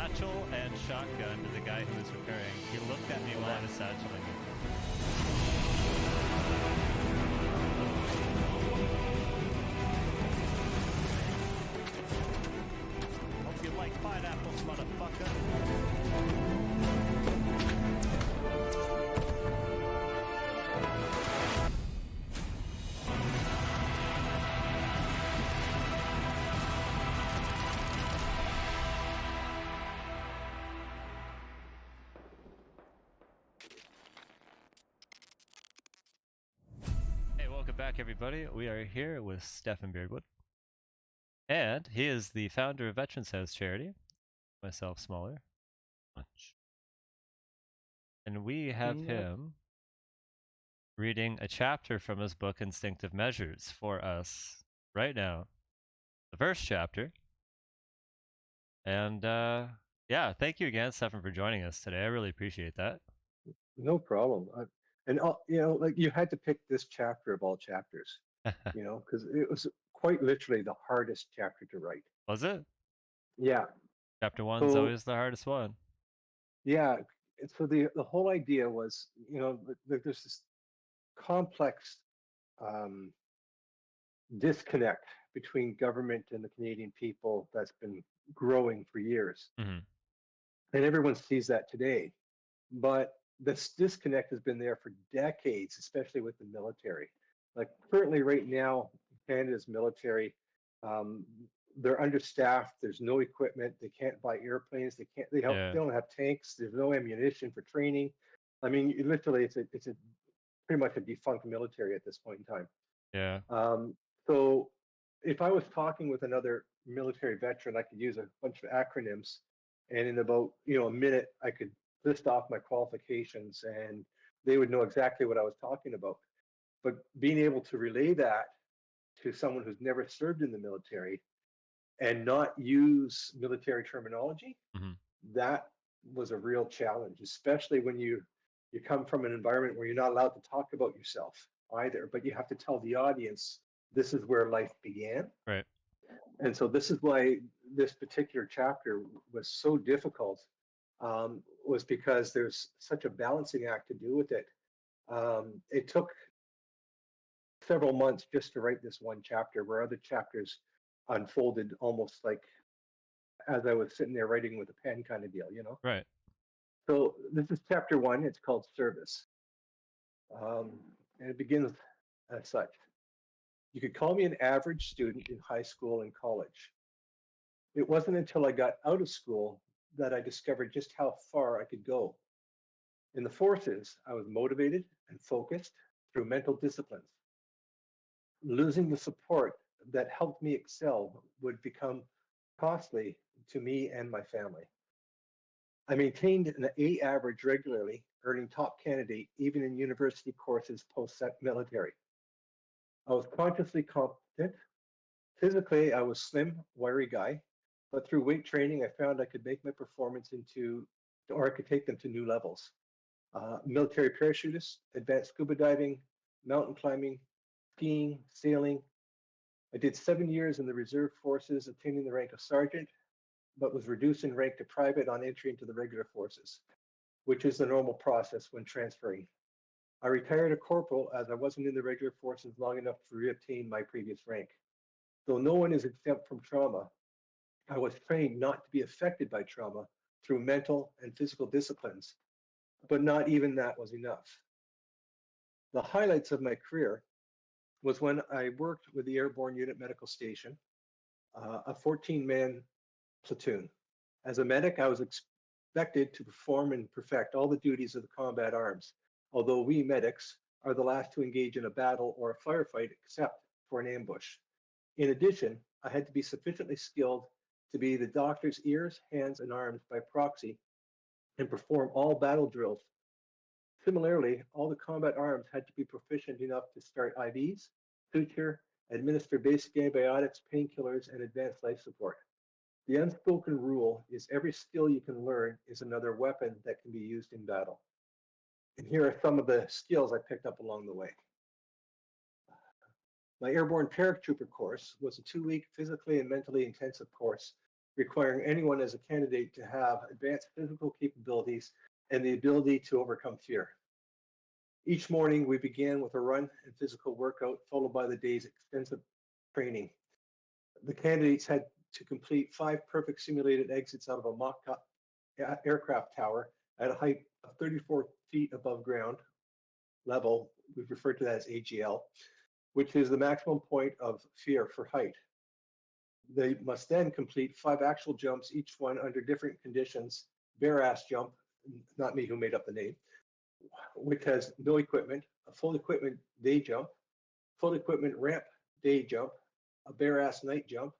satchel and shotgun to the guy who was repairing. He looked at me while I was satcheling him. Hope you like pineapples, motherfucker. Welcome back, everybody. We are here with Stefan Beardwood, and he is the founder of Veterans House Charity. Myself, smaller, much, and we have him reading a chapter from his book Instinctive Measures for us right now, the first chapter. And yeah, thank you again, Stefan, for joining us today. I really appreciate that. No problem. Like you had to pick this chapter of all chapters, because it was quite literally the hardest chapter to write. Was it? Yeah. Chapter one's always the hardest one. Yeah. So the whole idea was, there's this complex disconnect between government and the Canadian people that's been growing for years. Mm-hmm. And everyone sees that today. But this disconnect has been there for decades, especially with the military. Like currently, right now, Canada's military, they're understaffed. There's no equipment. They can't buy airplanes. They can't. They don't have tanks. There's no ammunition for training. I mean, literally, it's a pretty much a defunct military at this point in time. Yeah. So if I was talking with another military veteran, I could use a bunch of acronyms, and in about a minute, I could list off my qualifications and they would know exactly what I was talking about. But being able to relay that to someone who's never served in the military and not use military terminology, that was a real challenge, especially when you come from an environment where you're not allowed to talk about yourself either, but you have to tell the audience this is where life began. Right. And so this is why this particular chapter was so difficult, was because there's such a balancing act to do with it. It took several months just to write this one chapter, where other chapters unfolded almost like as I was sitting there writing with a pen kind of deal, Right. So this is chapter one. It's called Service. And it begins as such. You could call me an average student in high school and college. It wasn't until I got out of school that I discovered just how far I could go. In the forces, I was motivated and focused through mental disciplines. Losing the support that helped me excel would become costly to me and my family. I maintained an A average regularly, earning top candidate even in university courses post-military. I was consciously competent. Physically, I was slim, wiry guy, but through weight training, I found I could make my performance or I could take them to new levels. Military parachutist, advanced scuba diving, mountain climbing, skiing, sailing. I did 7 years in the reserve forces, attaining the rank of sergeant, but was reduced in rank to private on entry into the regular forces, which is the normal process when transferring. I retired a corporal as I wasn't in the regular forces long enough to reobtain my previous rank. Though no one is exempt from trauma, I was trained not to be affected by trauma through mental and physical disciplines, but not even that was enough. The highlights of my career was when I worked with the Airborne Unit Medical Station, a 14-man platoon. As a medic, I was expected to perform and perfect all the duties of the combat arms, although we medics are the last to engage in a battle or a firefight except for an ambush. In addition, I had to be sufficiently skilled to be the doctor's ears, hands, and arms by proxy and perform all battle drills. Similarly, all the combat arms had to be proficient enough to start IVs, suture, administer basic antibiotics, painkillers, and advanced life support. The unspoken rule is every skill you can learn is another weapon that can be used in battle. And here are some of the skills I picked up along the way. My airborne paratrooper course was a 2-week physically and mentally intensive course requiring anyone as a candidate to have advanced physical capabilities and the ability to overcome fear. Each morning, we began with a run and physical workout, followed by the day's extensive training. The candidates had to complete 5 perfect simulated exits out of a mock-up aircraft tower at a height of 34 feet above ground level. We've referred to that as AGL, which is the maximum point of fear for height. They must then complete 5 actual jumps, each one under different conditions. Bare ass jump, not me who made up the name, which has no equipment, a full equipment day jump, full equipment ramp day jump, a bare ass night jump,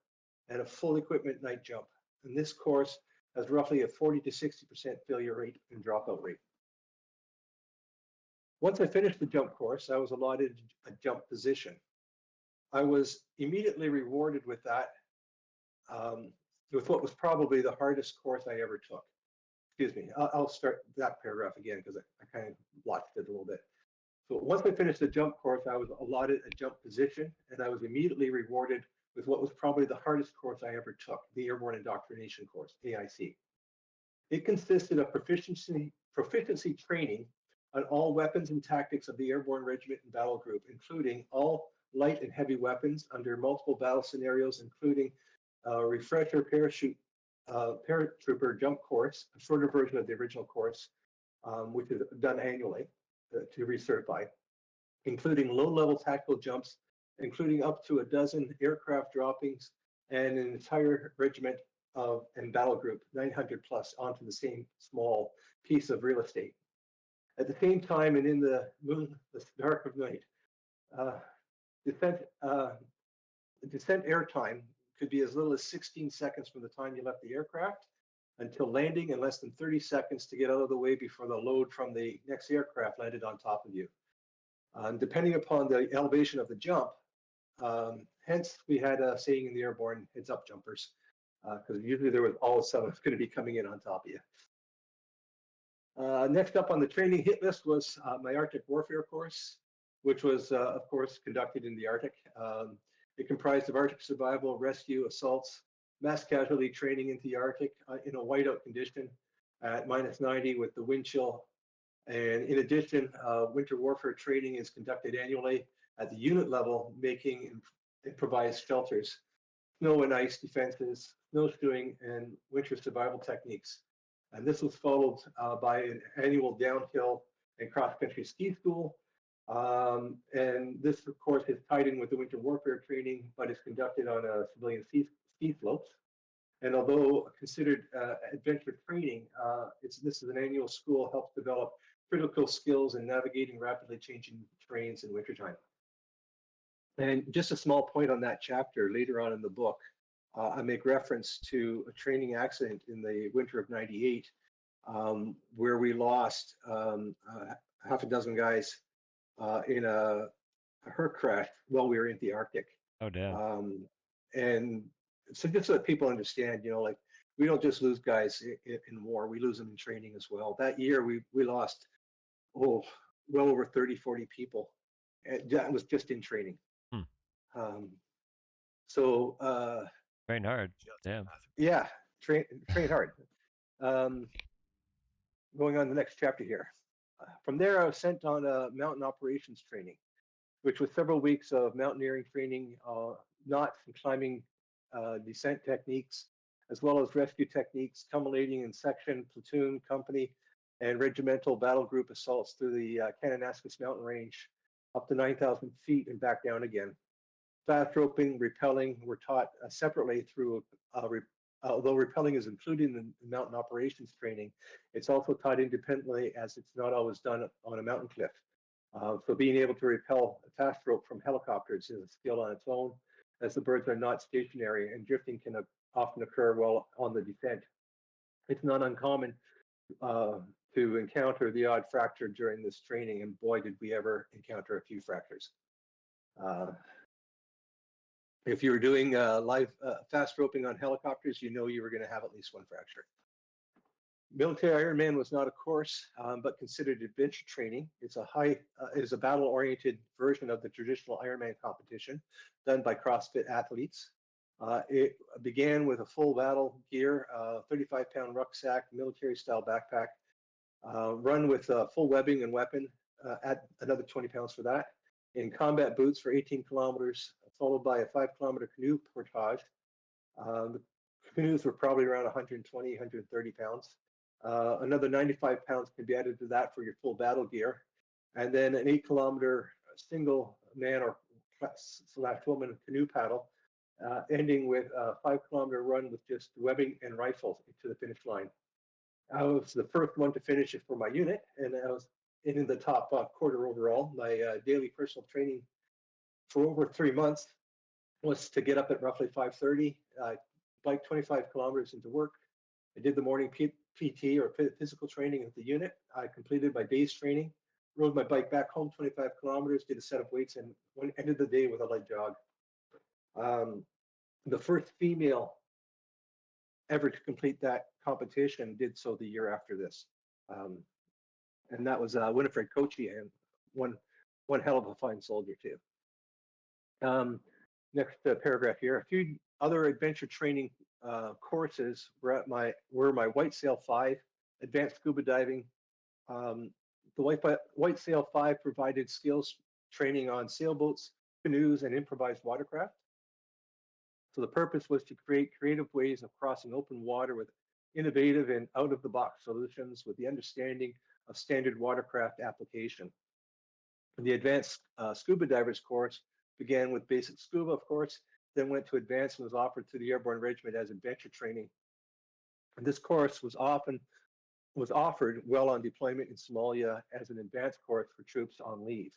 and a full equipment night jump. And this course has roughly a 40 to 60% failure rate and dropout rate. Once I finished the jump course, I was allotted a jump position. I was immediately rewarded with that, with what was probably the hardest course I ever took. Excuse me, I'll start that paragraph again because I kind of blotched it a little bit. So once I finished the jump course, I was allotted a jump position, and I was immediately rewarded with what was probably the hardest course I ever took, the Airborne Indoctrination course, AIC. It consisted of proficiency training on all weapons and tactics of the airborne regiment and battle group, including all light and heavy weapons under multiple battle scenarios, including refresher paratrooper jump course, a shorter version of the original course, which is done annually to recertify, including low-level tactical jumps, including up to a dozen aircraft droppings and an entire regiment and battle group, 900 plus, onto the same small piece of real estate. At the same time, and in the dark of night, descent airtime could be as little as 16 seconds from the time you left the aircraft until landing, and less than 30 seconds to get out of the way before the load from the next aircraft landed on top of you. Depending upon the elevation of the jump, hence we had a saying in the airborne, heads up jumpers, because usually there was always someone going to be coming in on top of you. Next up on the training hit list was my Arctic warfare course, which was, of course, conducted in the Arctic. It comprised of Arctic survival, rescue, assaults, mass casualty training into the Arctic in a whiteout condition at -90 with the wind chill. And in addition, winter warfare training is conducted annually at the unit level, making improvised shelters, snow and ice defenses, snowshoeing, and winter survival techniques. And this was followed by an annual downhill and cross-country ski school. And this, of course, is tied in with the winter warfare training, but is conducted on a civilian ski slopes. And although considered adventure training, this is an annual school, helps develop critical skills in navigating rapidly changing terrains in wintertime. And just a small point on that chapter, later on in the book, I make reference to a training accident in the winter of '98, where we lost half a dozen guys in a herc crash while we were in the Arctic. Oh, damn. And so just so that people understand, like, we don't just lose guys in war, we lose them in training as well. That year we lost, well over 30, 40 people. And that was just in training. So train hard. Damn. Yeah, train hard. Going on to the next chapter here. From there, I was sent on a mountain operations training, which was several weeks of mountaineering training, knots and climbing descent techniques, as well as rescue techniques, culminating in section, platoon, company, and regimental battle group assaults through the Kananaskis mountain range up to 9,000 feet and back down again. Fast roping, rappelling were taught separately through, although rappelling is included in the mountain operations training, it's also taught independently as it's not always done on a mountain cliff. So being able to rappel a fast rope from helicopters is a skill on its own, as the birds are not stationary and drifting can often occur while on the descent. It's not uncommon to encounter the odd fracture during this training, and boy, did we ever encounter a few fractures. If you were doing live fast roping on helicopters, you know you were going to have at least one fracture. Military Ironman was not a course, but considered adventure training. It's a battle-oriented version of the traditional Ironman competition done by CrossFit athletes. It began with a full battle gear, 35-pound rucksack, military-style backpack, run with full webbing and weapon, add another 20 pounds for that, in combat boots for 18 kilometers, followed by a 5-kilometer canoe portage. The canoes were probably around 120, 130 pounds. Another 95 pounds can be added to that for your full battle gear. And then an 8-kilometer single man or slash woman canoe paddle, ending with a 5-kilometer run with just webbing and rifles to the finish line. I was the first one to finish it for my unit, and I was in the top quarter overall. My daily personal training for over 3 months was to get up at roughly 5:30, bike 25 kilometers into work. I did the morning PT or physical training at the unit. I completed my day's training, rode my bike back home 25 kilometers, did a set of weights, and ended the day with a light jog. Um, the first female ever to complete that competition did so the year after this. Um, and that was Winifred Kochi, and one hell of a fine soldier too. Next paragraph here. A few other adventure training courses were my White Sail 5, advanced scuba diving. The White Sail 5 provided skills training on sailboats, canoes, and improvised watercraft. So the purpose was to create creative ways of crossing open water with innovative and out-of-the-box solutions with the understanding of standard watercraft application. The advanced scuba divers course began with basic scuba, of course, then went to advanced and was offered to the Airborne Regiment as adventure training. And this course was offered well on deployment in Somalia as an advanced course for troops on leave.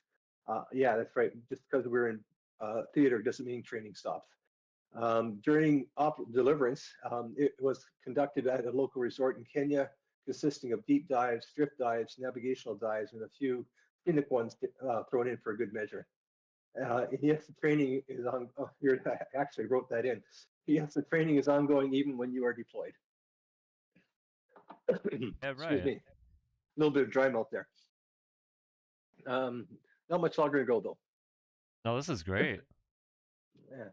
Yeah, that's right. Just because we're in theater doesn't mean training stops. During deliverance, it was conducted at a local resort in Kenya, consisting of deep dives, drift dives, navigational dives, and a few scenic ones thrown in for a good measure. Yes, the training is on. Oh, here, I actually wrote that in. Yes, the training is ongoing even when you are deployed. Yeah, Excuse right. me. A little bit of dry mouth there. Not much longer to go though. No, this is great. Yeah.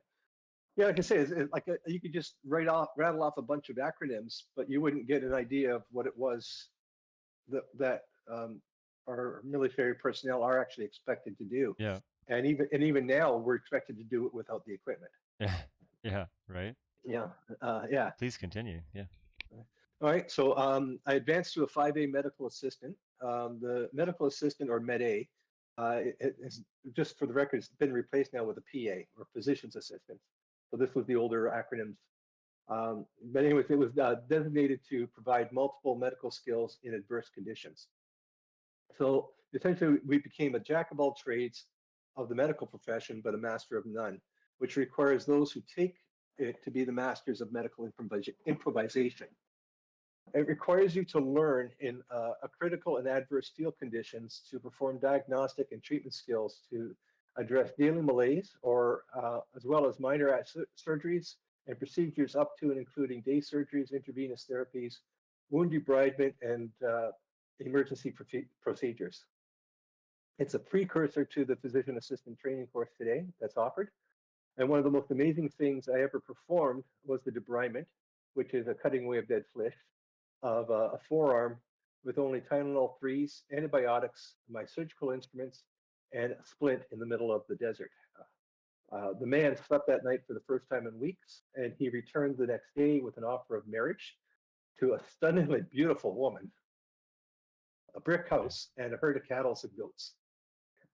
Yeah, like I say, it's like you could just rattle off a bunch of acronyms, but you wouldn't get an idea of what it was that our military personnel are actually expected to do. Yeah. And even now, we're expected to do it without the equipment. Yeah. Yeah, right. Yeah, yeah. Please continue. Yeah. All right, so I advanced to a 5A medical assistant. The medical assistant, or Med A, it is, just for the record, it's been replaced now with a PA, or physician's assistant. So this was the older acronyms. But anyways, it was designated to provide multiple medical skills in adverse conditions. So essentially, we became a jack of all trades of the medical profession, but a master of none, which requires those who take it to be the masters of medical improvisation. It requires you to learn in a critical and adverse field conditions to perform diagnostic and treatment skills to address daily malaise, or as well as minor surgeries and procedures up to and including day surgeries, intravenous therapies, wound debridement, and emergency procedures. It's a precursor to the physician assistant training course today that's offered. And one of the most amazing things I ever performed was the debridement, which is a cutting away of dead flesh, of a forearm with only Tylenol 3s, antibiotics, my surgical instruments, and a splint in the middle of the desert. The man slept that night for the first time in weeks, and he returned the next day with an offer of marriage to a stunningly beautiful woman, a brick house, and a herd of cattle and goats.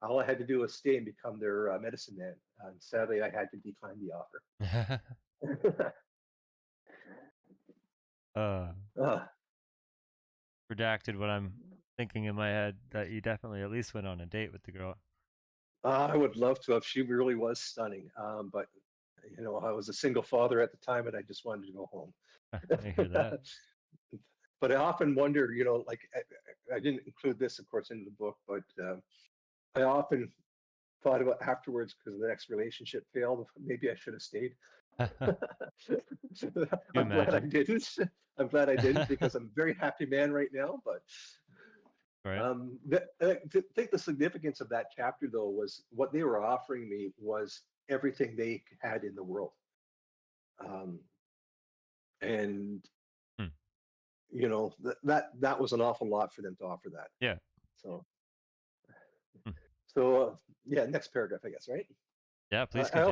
All I had to do was stay and become their medicine man. And sadly, I had to decline the offer. uh, uh, redacted what I'm thinking in my head that you definitely at least went on a date with the girl. I would love to have. She really was stunning. But I was a single father at the time, and I just wanted to go home. I hear that. But I often wonder, like I didn't include this, of course, into the book, but I often thought about afterwards because the next relationship failed. Maybe I should have stayed. You I'm glad I imagine? didn't. I'm glad I didn't because I'm a very happy man right now. But Right. I think the significance of that chapter, though, was what they were offering me was everything they had in the world. um, and Hmm. that was an awful lot for them to offer that. Yeah. So Hmm. yeah, next paragraph, I guess, right? Yeah, please I continue.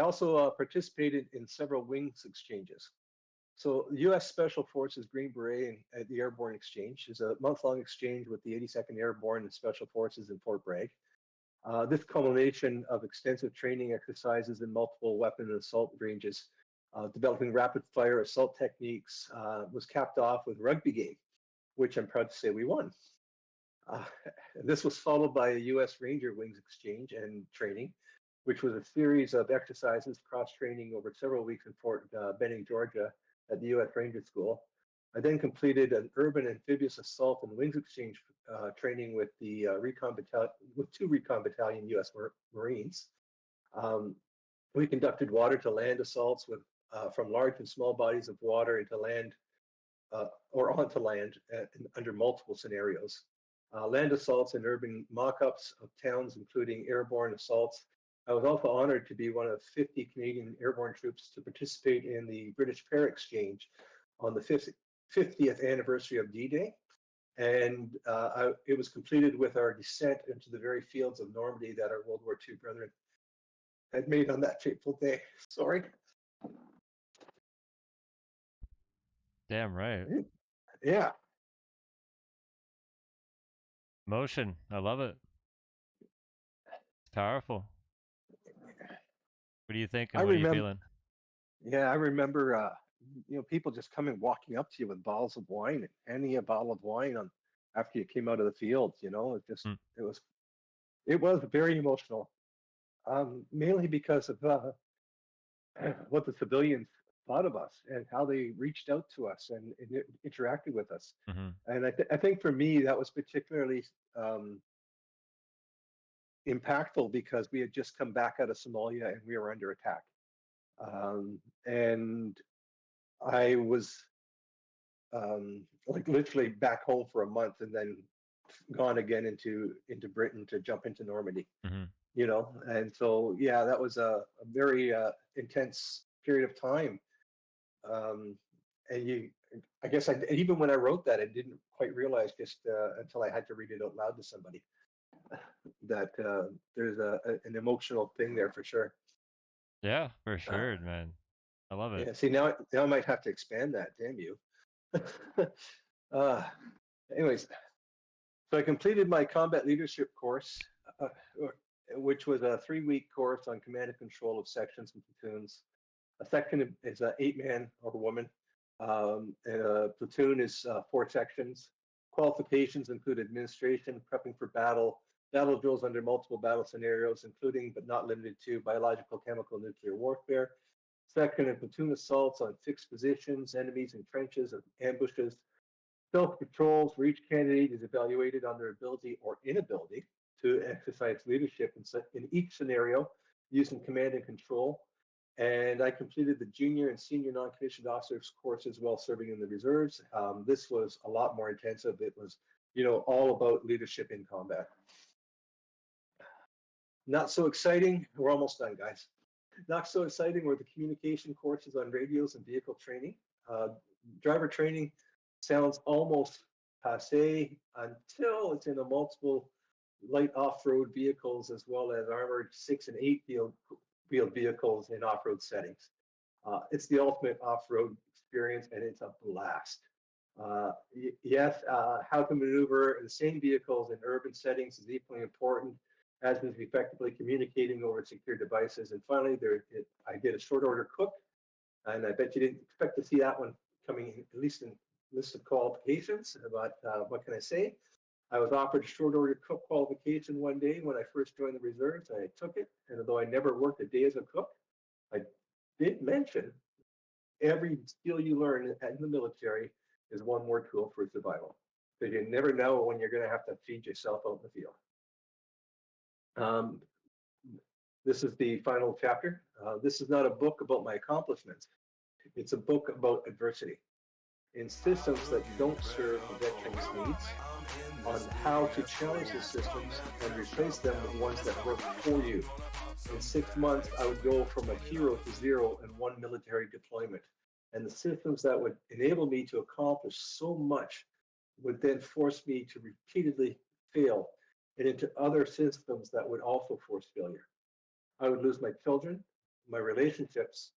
also participated in several wings exchanges. So the U.S. Special Forces Green Beret at the Airborne Exchange is a month-long exchange with the 82nd Airborne and Special Forces in Fort Bragg. This culmination of extensive training exercises in multiple weapon and assault ranges, developing rapid-fire assault techniques, was capped off with a rugby game, which I'm proud to say we won. Uh, this was followed by a U.S. Ranger Wings exchange and training, which was a series of exercises, cross-training over several weeks in Fort Benning, Georgia, at the U.S. Ranger School. I then completed an urban amphibious assault and wings exchange training with the with two recon battalion U.S. Marines. Um, we conducted water-to-land assaults with from large and small bodies of water into land or onto land under multiple scenarios. Land assaults and urban mock-ups of towns, including airborne assaults. I was also honored to be one of 50 Canadian airborne troops to participate in the British Pair Exchange on the 50th anniversary of D-Day. And it was completed with our descent into the very fields of Normandy that our World War II brethren had made on that fateful day. Sorry. Damn right. Yeah, Motion. I love it. It's powerful. What are you I thinking? What are you remember. feeling? Yeah, I remember. People just coming walking up to you with bottles of wine and handing you a bottle of wine on after you came out of the field. Hmm. It was very emotional. Mainly because of what the civilians thought of us and how they reached out to us and interacted with us. Mm-hmm. And I think for me that was particularly impactful because we had just come back out of Somalia and we were under attack. And I was like literally back home for a month and then gone again into Britain to jump into Normandy. Mm-hmm. And so yeah, that was a very intense period of time. Um, and I guess even when I wrote that, I didn't quite realize just until I had to read it out loud to somebody that there's an emotional thing there for sure. Yeah, for Uh, sure, man. I love it. yeah, see now I might have to expand that. Damn you. uh, anyways, so I completed my combat leadership course, uh, which was a 3-week course on command and control of sections and platoons. A section is an 8-man or woman, and a platoon is 4 sections. Qualifications include administration, prepping for battle, battle drills under multiple battle scenarios, including but not limited to biological, chemical, nuclear warfare. Second and platoon assaults on fixed positions, enemies in trenches and ambushes. Self-control for each candidate is evaluated on their ability or inability to exercise leadership in each scenario using command and control. And I completed the junior and senior non-commissioned officers courses while serving in the reserves. This was a lot more intensive. It was, all about leadership in combat. Not so exciting. We're almost done, guys. Not so exciting were the communication courses on radios and vehicle training. Uh, Driver training sounds almost passe until it's in a multiple light off-road vehicles as well as armored 6 and 8 wheeled vehicles in off-road settings. It's the ultimate off-road experience and it's a blast. Yes, how to maneuver the same vehicles in urban settings is equally important as is effectively communicating over secure devices. And finally, I did a short order cook, and I bet you didn't expect to see that one coming in, at least in list of qualifications. But what can I say? I was offered a short order cook qualification one day when I first joined the reserves. I took it, and although I never worked a day as a cook, I did mention every skill you learn in the military is one more tool for survival. Because you never know when you're going to have to feed yourself out in the field. Um, this is the final chapter. This is not a book about my accomplishments. It's a book about adversity. In systems that don't serve the veteran's needs, on how to challenge the systems and replace them with ones that work for you. In 6 months, I would go from a hero to zero in one military deployment. And the systems that would enable me to accomplish so much would then force me to repeatedly fail and into other systems that would also force failure. I would lose my children, my relationships,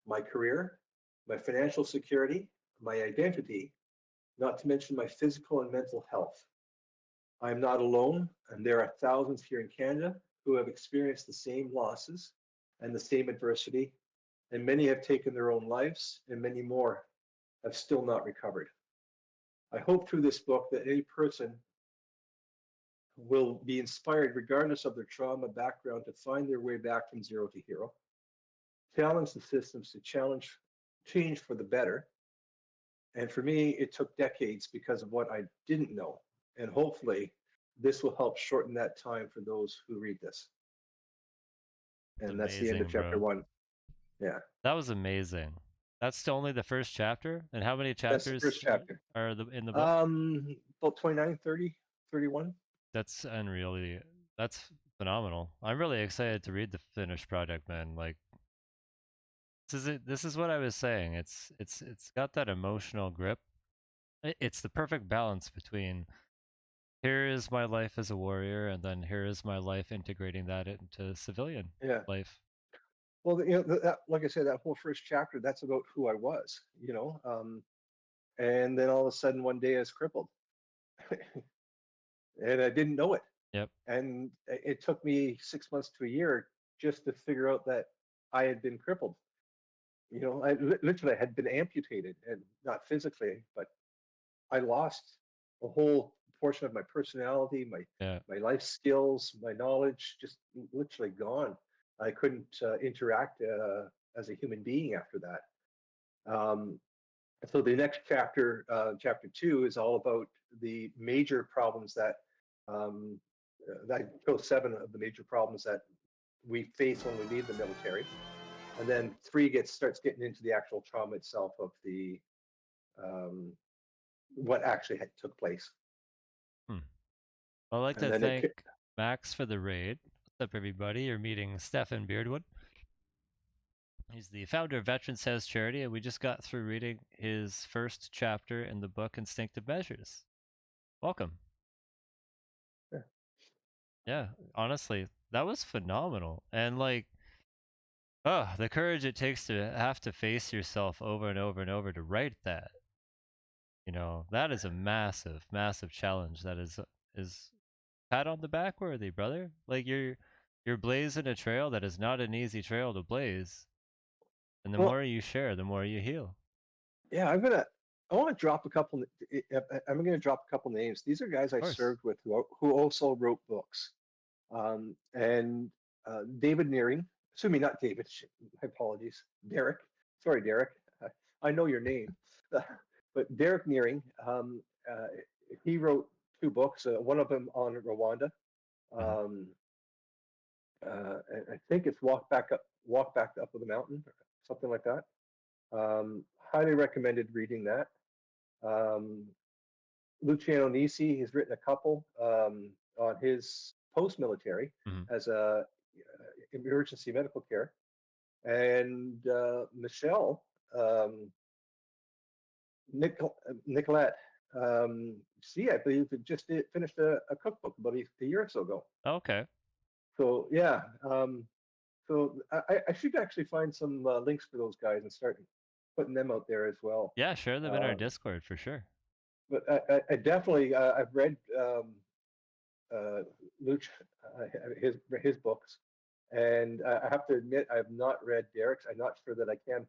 my career, my financial security, my identity, not to mention my physical and mental health. I am not alone, and there are thousands here in Canada who have experienced the same losses and the same adversity, and many have taken their own lives, and many more have still not recovered. I hope through this book that any person will be inspired, regardless of their trauma background, to find their way back from zero to hero, challenge the systems to change for the better. And for me, it took decades because of what I didn't know. And hopefully, this will help shorten that time for those who read this. It's And that's the end of amazing, chapter bro. one. Yeah, That was amazing. That's still only the first chapter. And how many that's the first chapters chapter. are in the book? About 29, 30, 31. That's unreally. That's phenomenal. I'm really excited to read the finished product, man. Like this is it. This is what I was saying. It's got that emotional grip. It's the perfect balance between here is my life as a warrior, and then here is my life integrating that into civilian Yeah. life. Well, like I said, that whole first chapter, that's about who I was, and then all of a sudden one day I was crippled and I didn't know it. Yep. And it took me 6 months to a year just to figure out that I had been crippled. I literally had been amputated, and not physically, but I lost a whole portion of my personality, Yeah. my life skills, my knowledge, just literally gone. I couldn't interact as a human being after that. So the next chapter, chapter two, is all about the major problems that chose seven of the major problems that we face when we leave the military, and then three starts getting into the actual trauma itself of the um, what actually took place, Hmm. I'd like and to then thank Max for the raid. What's up, everybody? You're meeting Stefan Beardwood. He's the founder of Veterans House Charity, and we just got through reading his first chapter in the book Instinctive Measures. Welcome. yeah. Yeah, honestly, that was phenomenal. And like, oh, the courage it takes to have to face yourself over and over and over to write that. That is a massive, massive challenge. That is pat on the back worthy, brother. Like you're blazing a trail that is not an easy trail to blaze. And the Well, more you share, the more you heal. yeah, I want to drop a couple. I'm going to drop a couple names. These are guys Of I course. served with who also wrote books. And David Nearing, excuse me, not David. My apologies, Derek. Sorry, Derek. I know your name, but Derek Nearing. He wrote two books. One of them on Rwanda. Mhm. Um, and I think it's Walk Back Up the Mountain, or something like that. Highly recommended reading that. Um, Luciano Nisi has written a couple on his post-military Mhm. as a emergency medical care, and Michelle Nicolette. I believe just finished a cookbook about a year or so ago. Okay. So yeah, so I should actually find some links for those guys and start putting them out there as well. Yeah, share them in our Um, Discord for sure. but I definitely I've read uh, Luch, his books, and I have to admit I have not read Derek's. I'm not sure that I can.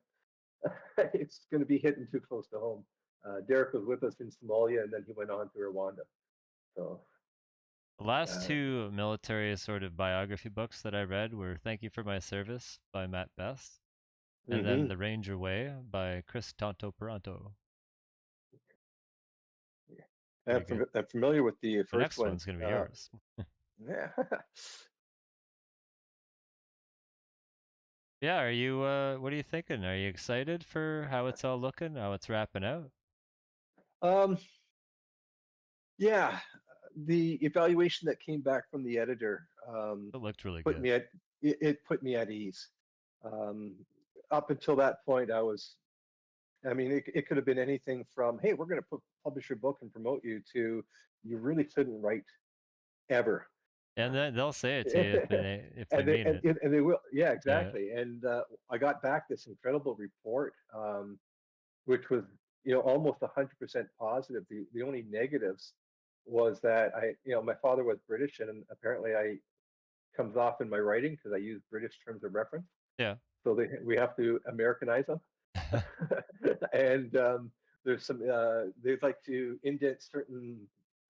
It's going to be hitting too close to home. Derek was with us in Somalia, and then he went on to Rwanda. So, The last uh, two military sort of biography books that I read were Thank You for My Service by Matt Best and then mm-hmm. The Ranger Way by Chris Tanto Peranto. Pretty good. I'm familiar with the The first next one. one's going to be yours. Yeah. Yeah, what are you thinking? Are you excited for how it's all looking, how it's wrapping out? um, yeah. the evaluation that came back from the editor It looked really put good. me at it put me at ease. Um, Up until that point, I mean, it could have been anything from, hey, we're going to publish your book and promote you, to you really couldn't write ever. And then they'll say it to you if they and they mean it. and they will, yeah, Yeah. exactly. And I got back this incredible report, which was, almost 100% positive. The only negatives was that my father was British, and apparently I comes off in my writing because I use British terms of reference. Yeah. So we have to Americanize them. And there's some they'd like to indent certain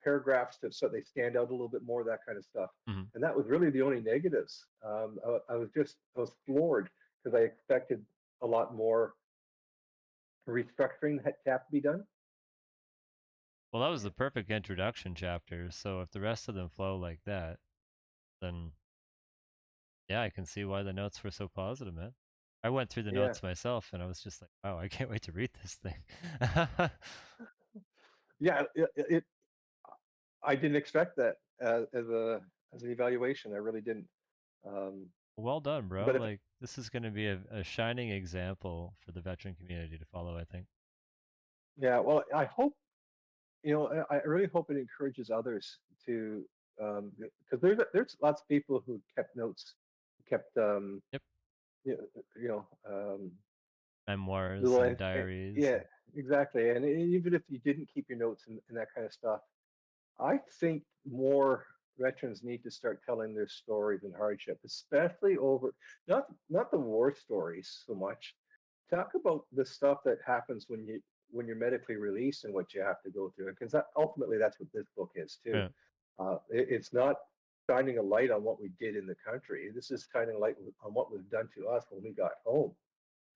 paragraphs so they stand out a little bit more, that kind of stuff. Mhm. And that was really the only negatives. I was floored because I expected a lot more restructuring had to have to be done. Well, that was the perfect introduction chapter, so if the rest of them flow like that, then yeah, I can see why the notes were so positive, man. I went through the Yeah, notes myself and I was just like, wow, I can't wait to read this thing. yeah. I didn't expect that as an evaluation. I really didn't. Um, Well done, bro. but if Like, this is going to be a shining example for the veteran community to follow, I think. Yeah, well, I hope, I really hope it encourages others to, because there's lots of people who kept notes, kept Yep. you you know Memoirs little and diaries. yeah, exactly. And even if you didn't keep your notes and that kind of stuff, I think more veterans need to start telling their stories and hardship, especially over not the war stories so much. Talk about the stuff that happens when you're medically released and what you have to go through, because ultimately that's what this book is too. Yeah. It's not shining a light on what we did in the country. This is shining a light on what was done to us when we got home,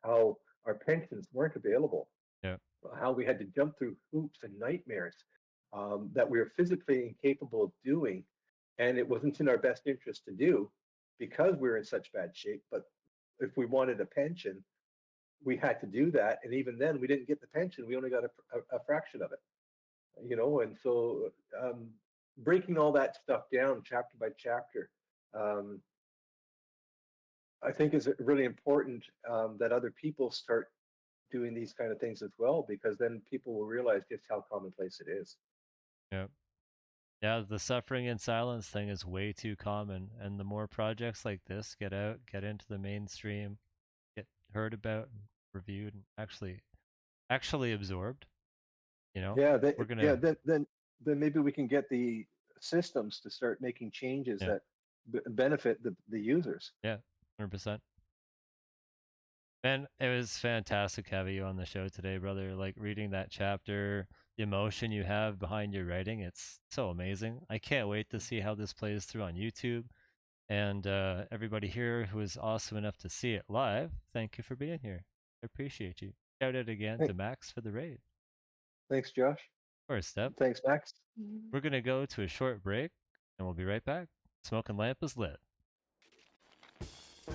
how our pensions weren't available, Yeah. how we had to jump through hoops and nightmares that we were physically incapable of doing, and it wasn't in our best interest to do because we were in such bad shape. But if we wanted a pension, we had to do that, and even then, we didn't get the pension. We only got a fraction of it, And so, breaking all that stuff down chapter by chapter, um, I think is really important, that other people start doing these kind of things as well, because then people will realize just how commonplace it is. Yeah. Yeah, the suffering in silence thing is way too common, and the more projects like this get out, get into the mainstream, get heard about, and reviewed, and actually absorbed, you know, we're Yeah. gonna Then maybe we can get the systems to start making changes yeah, that benefit the users. yeah, 100%. Man, it was fantastic having you on the show today, brother. Like reading that chapter, the emotion you have behind your writing, it's so amazing. I can't wait to see how this plays through on YouTube. And everybody here who is awesome enough to see it live, thank you for being here. I appreciate you. Shout out again Hey, to Max for the raid. thanks, Josh. Of course, Step. Thanks, Max. We're going to go to a short break and we'll be right back. Smoke and Lamp is lit.